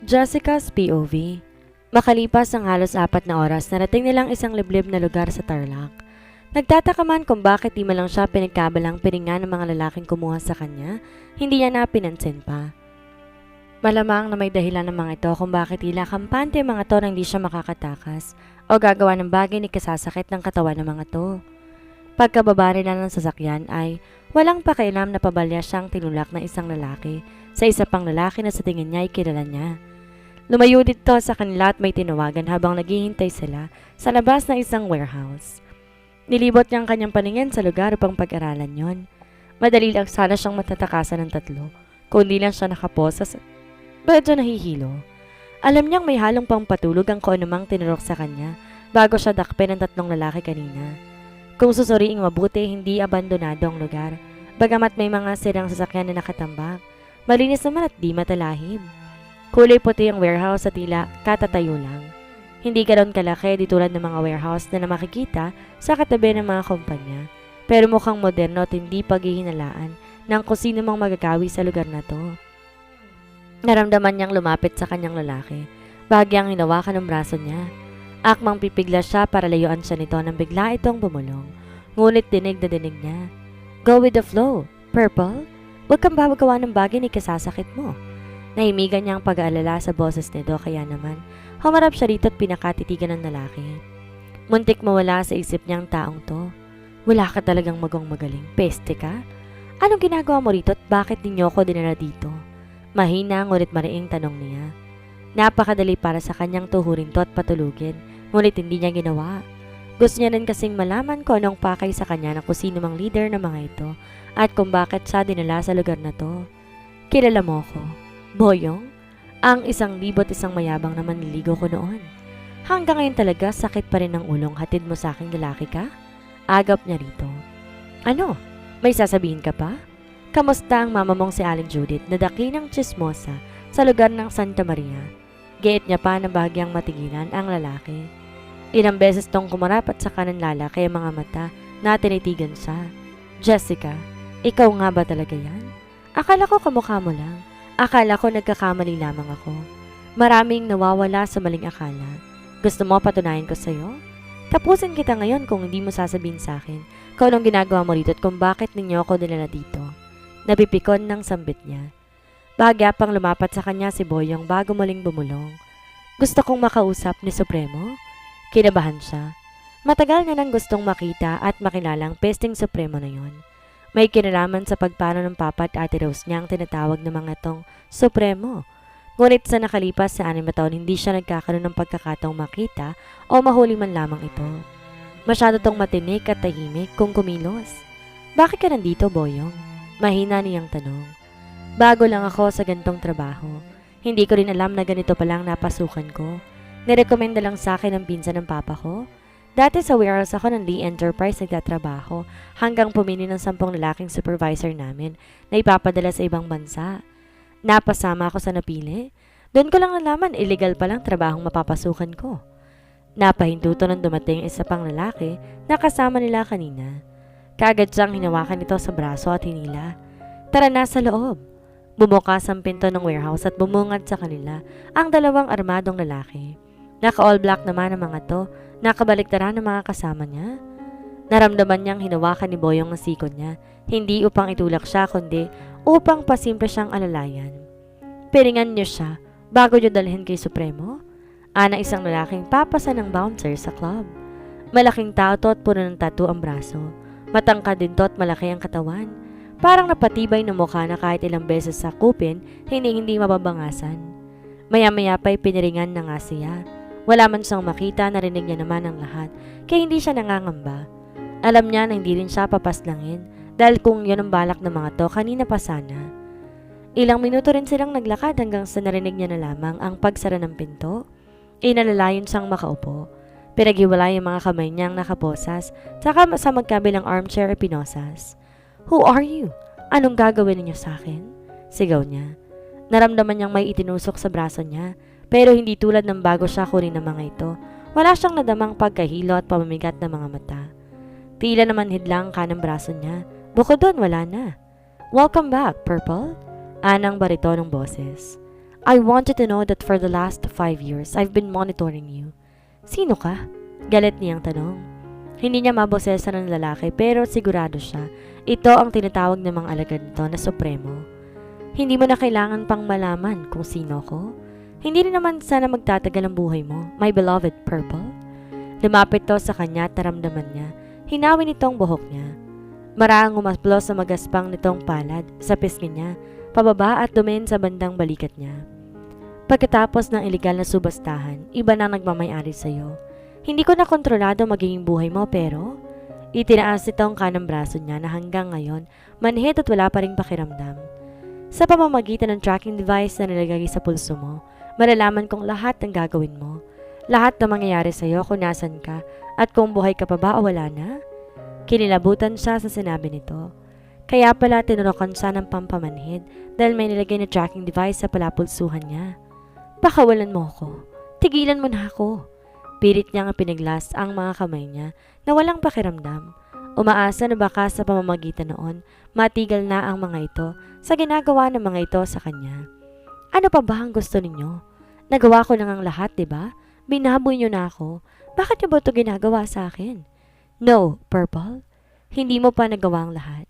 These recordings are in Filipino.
Jessica's POV. Makalipas ang halos 4 na oras, narating nilang isang liblib na lugar sa Tarlac. Nagtataka man kung bakit di man lang siya pinagkabalang piringan ng mga lalaking kumuha sa kanya, hindi niya na pinansin pa. Malamang na may dahilan ng mga ito kung bakit tila kampante mga to nang di siya makakatakas o gagawa ng bagay ni kasasakit ng katawan ng mga to. Pagkababa nila ng sasakyan ay walang pakialam na pabalya siyang tinulak ng isang lalaki sa isa pang lalaki na sa tingin niya ay kilala niya. Lumayo dito sa kanila at may tinawagan habang naghihintay sila sa labas ng isang warehouse. Nilibot niya ang kanyang paningin sa lugar upang pag-aralan yon. Madali lang sana siyang matatakasan ng tatlo, kundi lang siya nakaposa sa medyo nahihilo. Alam niyang may halong pangpatulog ang kung anumang tinurok sa kanya bago siya dakpin ng 3 lalaki kanina. Kung susuriing mabuti, hindi abandonado ang lugar, bagamat may mga sirang sasakyan na nakatambak. Malinis naman at di matalahib. Kulay puti ang warehouse at tila katatayo lang. Hindi ganoon kalaki di tulad ng mga warehouse na makikita sa katabi ng mga kumpanya. Pero mukhang moderno at hindi paghihinalaan ng kung sino mang magagawi sa lugar na to. Naramdaman niyang lumapit sa kanyang lalaki. Bahagyang hinawakan ng braso niya. Akmang pipigla siya para layuan siya nito nang bigla itong bumulong. Ngunit dinig na dinig niya. Go with the flow, Purple. Huwag kang babagawa ng bagay ni kasasakit mo. Nahimigan niya ang pag-aalala sa boses nito kaya naman humarap siya rito at pinakatitigan ng lalaki. Muntik mawala sa isip niya ang taong to. Wala ka talagang magaling. Peste ka? Anong ginagawa mo rito at bakit ninyo ako dinala dito? Mahina ngunit mariing tanong niya. Napakadali para sa kanyang tuhurin to at patulugin, ngunit hindi niya ginawa. Gusto niya rin kasing malaman kung anong pakay sa kanya ng kung sino mang leader ng mga ito at kung bakit siya dinala sa lugar na to. Kilala mo ko, Boyong? Ang 1,000 mayabang na manliligaw ko noon. Hanggang ngayon talaga sakit pa rin ang ulong hatid mo sa aking lalaki ka? Agap niya rito. Ano? May sasabihin ka pa? Kamusta ang mama mong si Aling Judith na dakinang chismosa sa lugar ng Santa Maria? Giit niya pa na bahagyang matigilan ang lalaki. Ilang beses tong kumarap at saka nanlala kaya mga mata na tinitigan siya. Jessica, ikaw nga ba talaga yan? Akala ko kamukha mo lang. Akala ko nagkakamali lamang ako. Maraming nawawala sa maling akala. Gusto mo patunayan ko sa'yo? Tapusin kita ngayon kung hindi mo sasabihin sa akin kung anong ginagawa mo rito at kung bakit ninyo ako dinala dito. Napipikon ng sambit niya. Bahagya pang lumapat sa kanya si Boyong bago muling bumulong. Gusto kong makausap ni Supremo? Kinabahan siya. Matagal na nang gustong makita at makilalang pesting Supremo na yon. May kinalaman sa pagpano ng papa at ate Rose niya ang tinatawag ng mga tong Supremo. Ngunit sa nakalipas sa 6 na taon hindi siya nagkakaroon ng pagkakataong makita o mahuli man lamang ito. Masyado tong matinik at tahimik kung kumilos. Bakit ka nandito, Boyong? Mahina niyang tanong. Bago lang ako sa gantong trabaho. Hindi ko rin alam na ganito palang napasukan ko. Nirekomenda lang sa akin ng pinsan ng papa ko. Dati sa warehouse ako ng Lee Enterprise nagtatrabaho hanggang pumili ng 10 lalaking supervisor namin na ipapadala sa ibang bansa. Napasama ako sa napili. Doon ko lang nalaman illegal palang trabahong mapapasukan ko. Napahinduto nang dumating isa pang lalaki na kasama nila kanina. Kaagad siyang hinawakan ito sa braso at hinila. Tara na sa loob. Bumukas ang pinto ng warehouse at bumungad sa kanila ang 2 armadong lalaki. Naka-all black naman ang mga to. Nakabaliktaran ng mga kasama niya. Naramdaman niyang hinawakan ni Boyong ang sikod niya, hindi upang itulak siya kundi upang pasimple siyang alalayan. Piringan niyo siya bago niyo dalhin kay Supremo? Ana isang lalaking papasa ng bouncer sa club. Malaking tao to at puno ng tattoo ang braso. Matangkad din to at malaki ang katawan. Parang napatibay na mukha na kahit ilang beses sa kupin, hindi mababangasan. Maya-maya pa'y piniringan na nga siya. Wala man siyang makita, narinig niya naman ang lahat, kaya hindi siya nangangamba. Alam niya na hindi rin siya papaslangin, dahil kung yun ang balak ng mga to, kanina pa sana. Ilang minuto rin silang naglakad hanggang sa narinig niya na lamang ang pagsara ng pinto. Inalalayon siyang makaupo. Pinaghiwalay ang mga kamay niyang nakaposas, saka sa magkabilang armchair pinosas. Who are you? Anong gagawin ninyo sa akin? Sigaw niya. Naramdaman niyang may itinusok sa braso niya, pero hindi tulad ng bago siya kunin ng mga ito. Wala siyang nadamang pagkahilo at pamamigat ng mga mata. Tila naman hidlang kanang braso niya. Bukod doon, wala na. Welcome back, Purple. Anang baritonong boses. I wanted to know that for the last 5 years, I've been monitoring you. Sino ka? Galit niyang tanong. Hindi niya mabosesa ng lalaki pero sigurado siya. Ito ang tinatawag ng mga alagad nito na supremo. Hindi mo na kailangan pang malaman kung sino ko. Hindi rin naman sana magtatagal ang buhay mo, my beloved Purple. Lumapit to sa kanya at naramdaman niya. Hinawi nitong buhok niya. Maraang umaplos sa magaspang nitong palad sa pisngi niya, pababa at dumin sa bandang balikat niya. Pagkatapos ng ilegal na subastahan, iba na nagmamayari sa'yo. Hindi ko na kontrolado magiging buhay mo pero itinaas nitong kanang braso niya na hanggang ngayon manhid at wala pa ring pakiramdam. Sa pamamagitan ng tracking device na nilagay sa pulso mo, malalaman kong lahat ng gagawin mo. Lahat na mangyayari sa'yo kung nasan ka at kung buhay ka pa ba o wala na. Kinilabutan siya sa sinabi nito. Kaya pala tinurokan siya ng pampamanhid dahil may nilagay na tracking device sa palapulsuhan niya. Pakawalan mo ako. Tigilan mo na ako. Pilit niyang piniglas ang mga kamay niya na walang pakiramdam. Umaasa na baka sa pamamagitan noon, matigil na ang mga ito sa ginagawa ng mga ito sa kanya. Ano pa ba ang gusto ninyo? Nagawa ko lang ang lahat, diba? Binaboy niyo na ako. Bakit niyo ba ito ginagawa sa akin? No, Purple. Hindi mo pa nagawa ang lahat.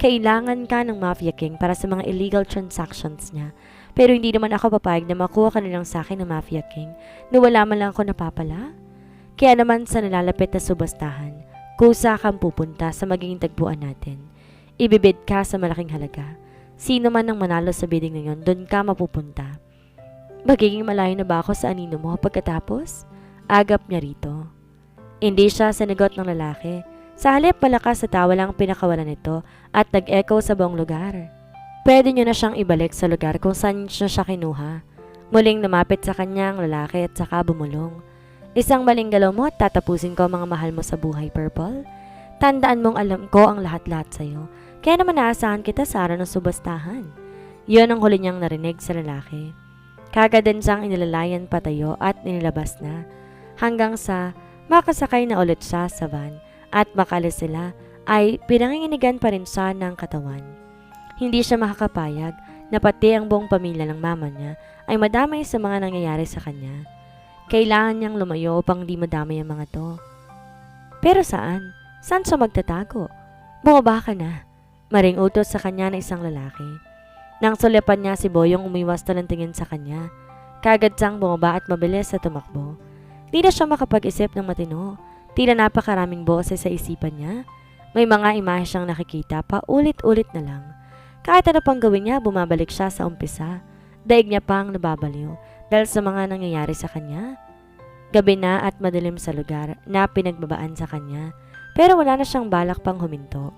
Kailangan ka ng Mafia King para sa mga illegal transactions niya. Pero hindi naman ako papayag na makuha ka nilang sa akin ng Mafia King na wala man lang ako napapala. Kaya naman sa nalalapit na subastahan, kusa kang pupunta sa magiging tagpuan natin. Ibibid ka sa malaking halaga. Sino man ang manalo sa bidding na yun, doon ka mapupunta. Magiging malayo na ba ako sa anino mo pagkatapos? Agap niya rito. Hindi siya sinagot ng lalaki. Sa halip malakas sa tawa lang pinakawalan nito at nag-echo sa buong lugar. Pwede niyo na siyang ibalik sa lugar kung saan niyo siya kinuha. Muling namapit sa kanya ang lalaki at saka bumulong. Isang maling galaw mo at tatapusin ko ang mga mahal mo sa buhay, Purple. Tandaan mong alam ko ang lahat-lahat sa'yo. Kaya naman naasahan kita sa araw ng subastahan. Yun ang huli niyang narinig sa lalaki. Kagad din siyang inilalayan patayo at nilabas na, hanggang sa makasakay na ulit siya sa van at makalis sila ay pinanginginigan pa rin siya ng katawan. Hindi siya makakapayag na pati ang buong pamilya ng mama niya ay madamay sa mga nangyayari sa kanya. Kailangan niyang lumayo upang di madamay ang mga to. Pero saan? Saan siya magtatago? Bumaba ka na. Maring utos sa kanya na isang lalaki. Nang sulipan niya si Boyong umiwas na ng tingin sa kanya. Kagad siyang bumaba at mabilis sa tumakbo. Di na siya makapag-isip ng matino. Tila napakaraming boses sa isipan niya. May mga imahe siyang nakikita pa ulit-ulit na lang. Kahit ano pang gawin niya, bumabalik siya sa umpisa. Daig niya pang nababaliw dahil sa mga nangyayari sa kanya. Gabi na at madilim sa lugar na pinagbabaan sa kanya. Pero wala na siyang balak pang huminto.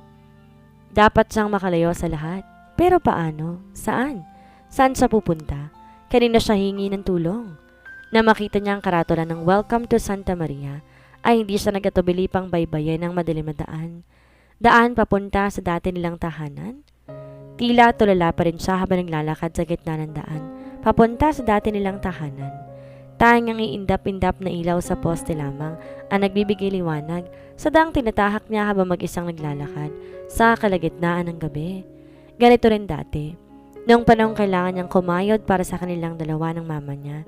Dapat siyang makalayo sa lahat. Pero paano? Saan? Saan siya pupunta? Kanina siya hingi ng tulong. Na makita niya ang karatula ng Welcome to Santa Maria, ay hindi siya nagatubili pang baybayin ng madilim na daan. Daan papunta sa dati nilang tahanan. Tila tulala pa rin siya habang naglalakad sa gitna ng daan, papunta sa dati nilang tahanan. Tanging ang iindap-indap na ilaw sa poste lamang ang nagbibigay liwanag sa daang tinatahak niya habang mag-isang naglalakad sa kalagitnaan ng gabi. Ganito rin dati. Noong panahong kailangan niyang kumayod para sa kanilang dalawa ng mama niya.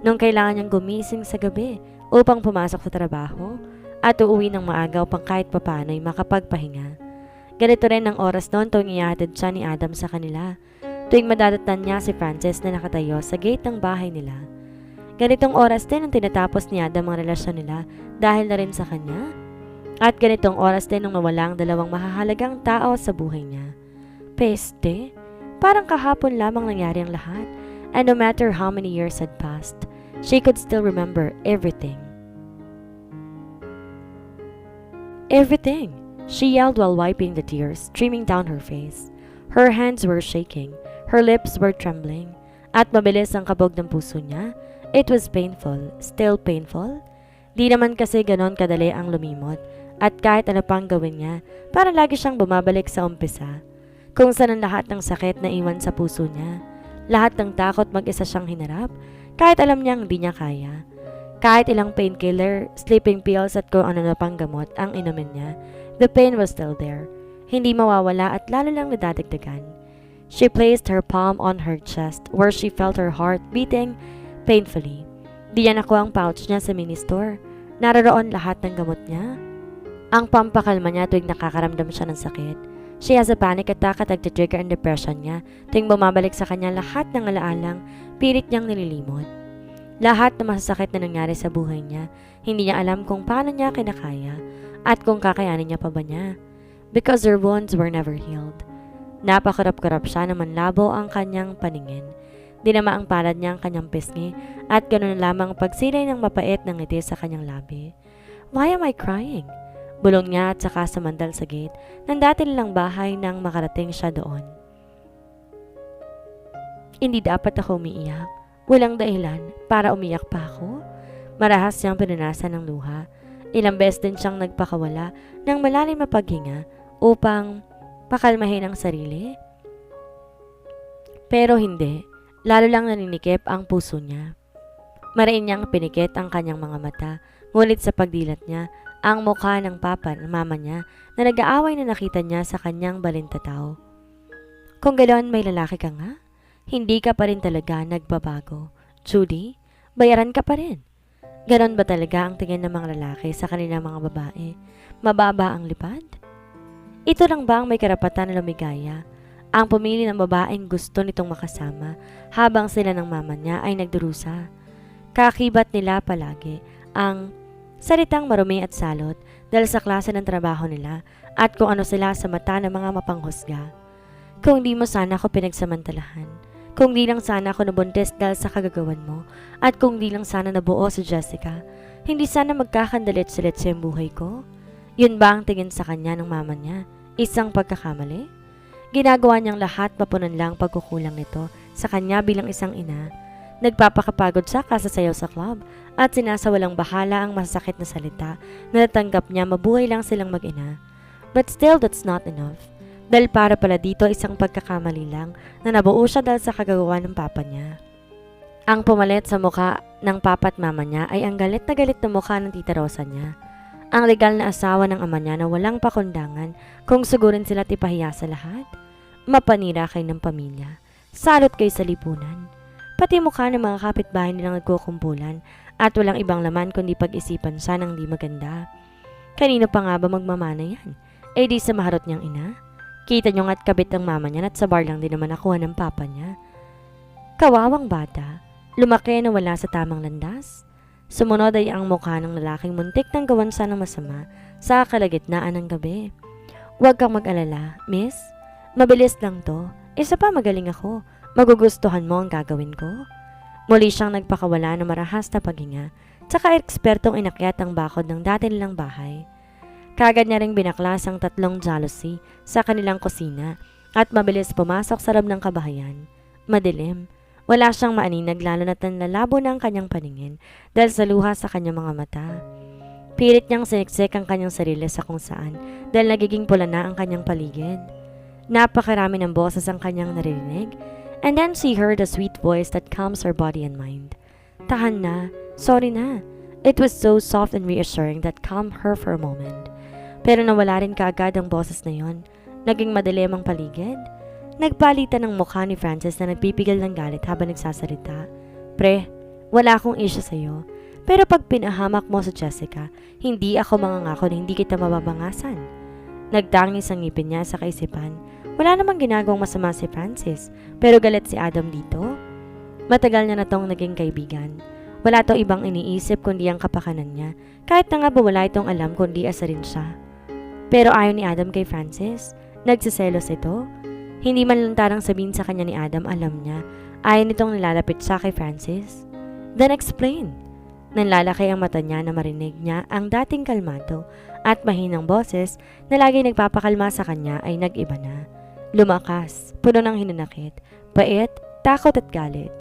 Noong kailangan niyang gumising sa gabi upang pumasok sa trabaho at uuwi ng maaga upang kahit papano'y makapagpahinga. Ganito rin ang oras noon tuwing ihatid siya ni Adam sa kanila. Tuwing madadatnan niya si Frances na nakatayo sa gate ng bahay nila. Ganitong oras din ang tinatapos ni Adam ang relasyon nila dahil na rin sa kanya. At ganitong oras din nung nawala ang dalawang mahahalagang tao sa buhay niya. Peste, parang kahapon lamang nangyari ang lahat, and no matter how many years had passed, she could still remember everything. Everything, she yelled while wiping the tears streaming down her face. Her hands were shaking, her lips were trembling, at mabilis ang kabog ng puso niya. It was painful, still painful. Di naman kasi ganon kadali ang lumimot, at kahit ano pang gawin niya, parang lagi siyang bumabalik sa umpisa. Kung saan ang lahat ng sakit na iwan sa puso niya, lahat ng takot mag-isa siyang hinarap, kahit alam niyang hindi niya kaya. Kahit ilang painkiller, sleeping pills at kung ano na pang gamot ang inumin niya, the pain was still there. Hindi mawawala at lalo lang nadadagdagan. She placed her palm on her chest where she felt her heart beating painfully. Diyan ako ang pouch niya sa mini-store. Naroon lahat ng gamot niya. Ang pampakalma niya tuwing nakakaramdam siya ng sakit. She has a panic attack at nagtitrigger ang depression niya tuwing bumabalik sa kanya lahat ng alaalang pilit niyang nililimot. Lahat ng masasakit na nangyari sa buhay niya, hindi niya alam kung paano niya kinakaya at kung kakayanin niya pa ba niya. Because her wounds were never healed. Napakarap-karap siya na manlabo ang kanyang paningin. Dinama ang palad niya ang kanyang pisngi at ganoon lamang pagsilay ng mapait ng ngiti sa kanyang labi. Why am I crying? Bulong niya at saka sumandal sa gate ng dati nilang bahay nang makarating siya doon. Hindi dapat ako umiiyak. Walang dahilan para umiyak pa ako. Marahas siyang pinunasan ng luha. Ilang beses din siyang nagpakawala ng malalim na paghinga upang pakalmahin ang sarili. Pero hindi, lalo lang naninikip ang puso niya. Mariin niyang pinikit ang kanyang mga mata, ngunit sa pagdilat niya, ang mukha ng mama niya na nag-aaway na nakita niya sa kanyang balintataw. Kung ganoon may lalaki ka nga, hindi ka pa rin talaga nagbabago. Judy, bayaran ka pa rin. Ganon ba talaga ang tingin ng mga lalaki sa kanilang mga babae? Mababa ang lipad? Ito lang ba ang may karapatan na lumigaya? Ang pumili ng babaeng gusto nitong makasama habang sila ng mama niya ay nagdurusa. Kakibat nila palagi ang salitang marumi at salot dahil sa klase ng trabaho nila at kung ano sila sa mata ng mga mapanghusga. Kung di mo sana ako pinagsamantalahan, kung di lang sana ako nabuntis dahil sa kagagawan mo, at kung di lang sana nabuo si Jessica, hindi sana magkakandalit-silit sa buhay ko. Yun ba ang tingin sa kanya ng mama niya? Isang pagkakamali? Ginagawa niyang lahat mapunan lang pagkukulang nito sa kanya bilang isang ina. Nagpapakapagod siya kasasayaw sa club at sinasawalang bahala ang masasakit na salita na natanggap niya mabuhay lang silang mag-ina. But still, that's not enough. Dahil para pala dito isang pagkakamali lang na nabuo siya dahil sa kagagawa ng papa niya. Ang pumalit sa mukha ng papa at mama niya ay ang galit na mukha ng tita Rosa niya. Ang legal na asawa ng ama niya na walang pakundangan kung sugurin sila ipahiya sa lahat. Mapanira kay ng pamilya. Salot kay sa lipunan. Pati mukha ng mga kapitbahay nilang nagkukumpulan at walang ibang laman kundi pag-isipan siya ng di maganda. Kanino pa nga ba magmamana yan? Eh di sa maharot niyang ina? Kita niyo nga't kabit ang mama niya at sa bar lang din naman nakuha ng papa niya. Kawawang bata, lumaki na wala sa tamang landas. Sumunod ay ang mukha ng lalaking muntik nang gawan siya ng masama sa kalagitnaan ng gabi. Huwag kang mag-alala, miss. Mabilis lang to. Isa pa magaling ako. Magugustuhan mo ang gagawin ko. Muli siyang nagpakawala ng marahas na paghinga, tsaka ekspertong inakyat ang bakod ng dati nilang bahay. Kagad niya ring binaklas ang 3 jealousy sa kanilang kusina at mabilis pumasok sa loob ng kabahayan. Madilim. Wala siyang maaninag lalo na't nanlalabo na ang kanyang paningin dahil sa luha sa kanyang mga mata. Pilit niyang siniksik ang kanyang sarili sa kung saan dahil nagiging pula na ang kanyang paligid. Napakarami ng boses ang kanyang naririnig, and then she heard a sweet voice that calms her body and mind. Tahan na, sorry na. It was so soft and reassuring that calmed her for a moment. Pero nawala rin kaagad ang boses na yon. Naging madilim ang paligid. Nagpalitan ng mukha ni Francis na nagpipigil ng galit habang nagsasalita. Pre, wala akong issue sa'yo. Pero pag pinahamak mo sa Jessica, hindi ako mangangako na hindi kita mababangasan. Nagtangis ang ngipin niya sa kaisipan. Wala namang ginagawang masama si Francis, pero galit si Adam dito. Matagal niya na tong naging kaibigan. Wala to ibang iniisip kundi ang kapakanan niya, kahit na nga ba wala itong alam kundi asarin siya. Pero ayaw ni Adam kay Francis. Nagsiselos ito. Hindi man lang tarang sabihin sa kanya ni Adam, alam niya, ayaw nitong nilalapit siya kay Francis. Then explain. Nanlalaki ang mata niya na marinig niya ang dating kalmado at mahinang boses na lagi nagpapakalma sa kanya ay nag-iba na. Lumakas, puno ng hinanakit, pait, takot at galit.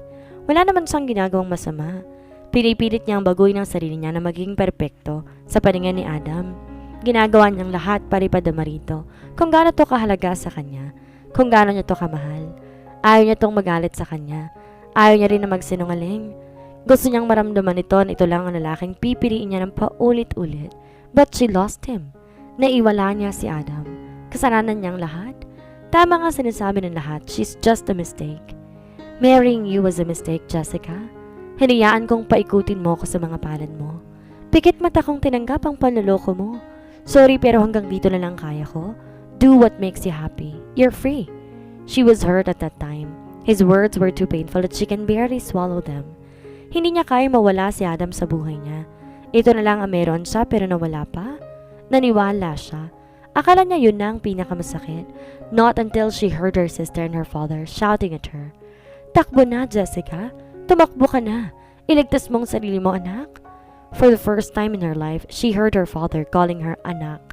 Wala naman siyang ginagawang masama. Pinipilit niyang baguhin ang sarili niya na maging perpekto sa paningin ni Adam. Ginagawa niyang lahat para ipadama rito kung gaano to kahalaga sa kanya. Kung gaano niya to kamahal. Ayaw niya tong magalit sa kanya. Ayaw niya rin na magsinungaling. Gusto niyang maramdaman ito na ito lang ang lalaking pipiliin niya ng paulit-ulit. But she lost him. Naiwala niya si Adam. Kasalanan niyang lahat. Tama nga sinasabi ng lahat, she's just a mistake. Marrying you was a mistake, Jessica. Hinayaan kong paikutin mo ko sa mga palad mo. Pikit mata kong tinanggap ang panloloko mo. Sorry pero hanggang dito na lang kaya ko. Do what makes you happy. You're free. She was hurt at that time. His words were too painful that she can barely swallow them. Hindi niya kaya mawala si Adam sa buhay niya. Ito na lang ang meron siya pero nawala pa. Naniwala siya. Akala niya yun na ang pinakamasakit. Not until she heard her sister and her father shouting at her. Takbo na, Jessica. Tumakbo ka na. Iligtas mong sarili mo, anak. For the first time in her life, she heard her father calling her anak.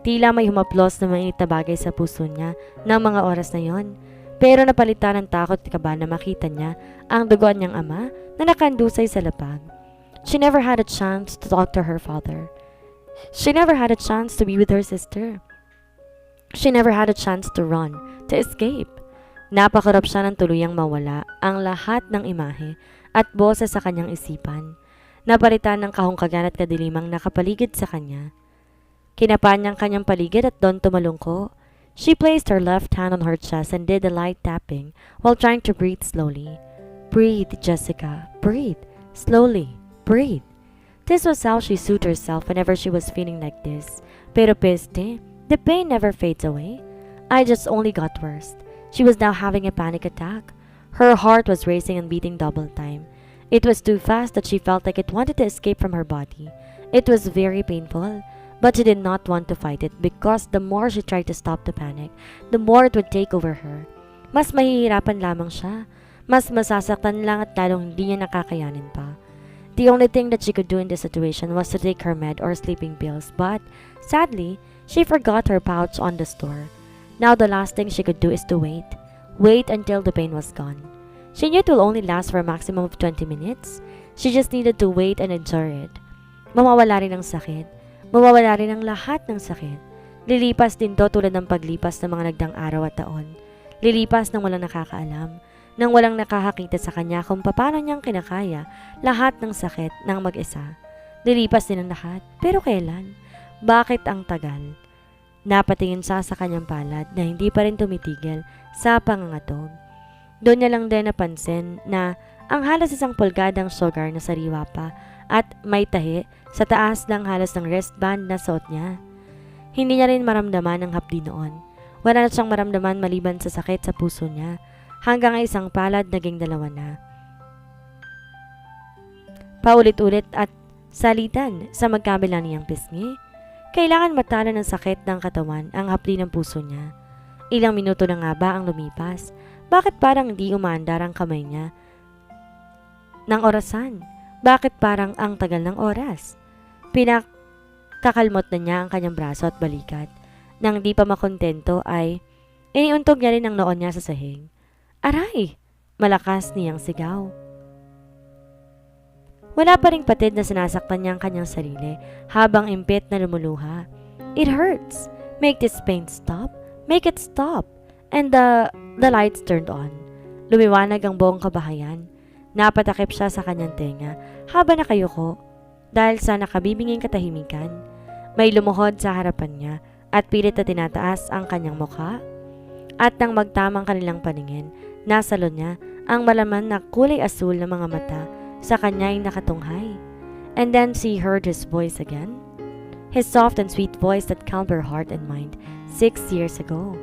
Tila may humaplos na mainit na bagay sa puso niya ng mga oras na yon. Pero napalitan ng takot at kaba na makita niya ang dugon niyang ama na nakandusay sa lapag. She never had a chance to talk to her father. She never had a chance to be with her sister. She never had a chance to run, to escape. Napakarap siya ng tuluyang mawala ang lahat ng imahe at boses sa kanyang isipan. Napalitan ng kahungkagan at kadilimang nakapaligid sa kanya. Kinapa niyang kanyang paligid at doon tumalungko. She placed her left hand on her chest and did a light tapping while trying to breathe slowly. Breathe, Jessica. Breathe. Slowly. Breathe. This was how she soothed herself whenever she was feeling like this. Pero peste, the pain never fades away. I just only got worse. She was now having a panic attack. Her heart was racing and beating double time. It was too fast that she felt like it wanted to escape from her body. It was very painful. But she did not want to fight it because the more she tried to stop the panic, the more it would take over her. Mas mahihirapan lamang siya. Mas masasaktan lang at lalong hindi niya nakakayanin pa. The only thing that she could do in this situation was to take her med or sleeping pills, but sadly, she forgot her pouch on the store. Now the last thing she could do is to wait. Wait until the pain was gone. She knew it will only last for a maximum of 20 minutes. She just needed to wait and endure it. Mamawala rin ang sakit. Mawawala rin ang lahat ng sakit. Lilipas din to tulad ng paglipas ng mga nagdang araw at taon. Lilipas ng walang nakakaalam, nang walang nakakakita sa kanya kung paano niyang kinakaya lahat ng sakit ng mag-isa. Lilipas din ang lahat, pero kailan? Bakit ang tagal? Napatingin siya sa kanyang palad na hindi pa rin tumitigil sa pangangatog. Doon niya lang din napansin na ang halos isang pulgadang sugar na sariwa pa at may tahi sa taas ng halos ng wristband na suot niya. Hindi niya rin maramdaman ang hapdi noon. Wala na siyang maramdaman maliban sa sakit sa puso niya, hanggang isang palad naging dalawa na. Paulit-ulit at salitan sa magkabila niyang pisngi. Kailangan matalo ng sakit ng katawan ang hapdi ng puso niya. Ilang minuto na nga ba ang lumipas? Bakit parang hindi umaandar ang kamay niya ng orasan? Bakit parang ang tagal ng oras? Pinakakalmot na niya ang kanyang braso at balikat. Nang di pa makontento ay iniuntog niya rin ang noon niya sa sahig. Aray! Malakas niyang sigaw. Wala pa ring patid na sinasaktan niya ang kanyang sarili habang impit na lumuluha. It hurts. Make this pain stop. Make it stop. And the lights turned on. Lumiwanag ang buong kabahayan. Napatakip siya sa kanyang tenga habang nakayuko dahil sa nakabibinging katahimikan. May lumuhod sa harapan niya at pilit na tinataas ang kanyang mukha. At nang magtamang kanilang paningin, nasalo niya ang malaman na kulay asul na mga mata sa kanya ay nakatunghay. And then she heard his voice again. His soft and sweet voice that calmed her heart and mind 6 years ago.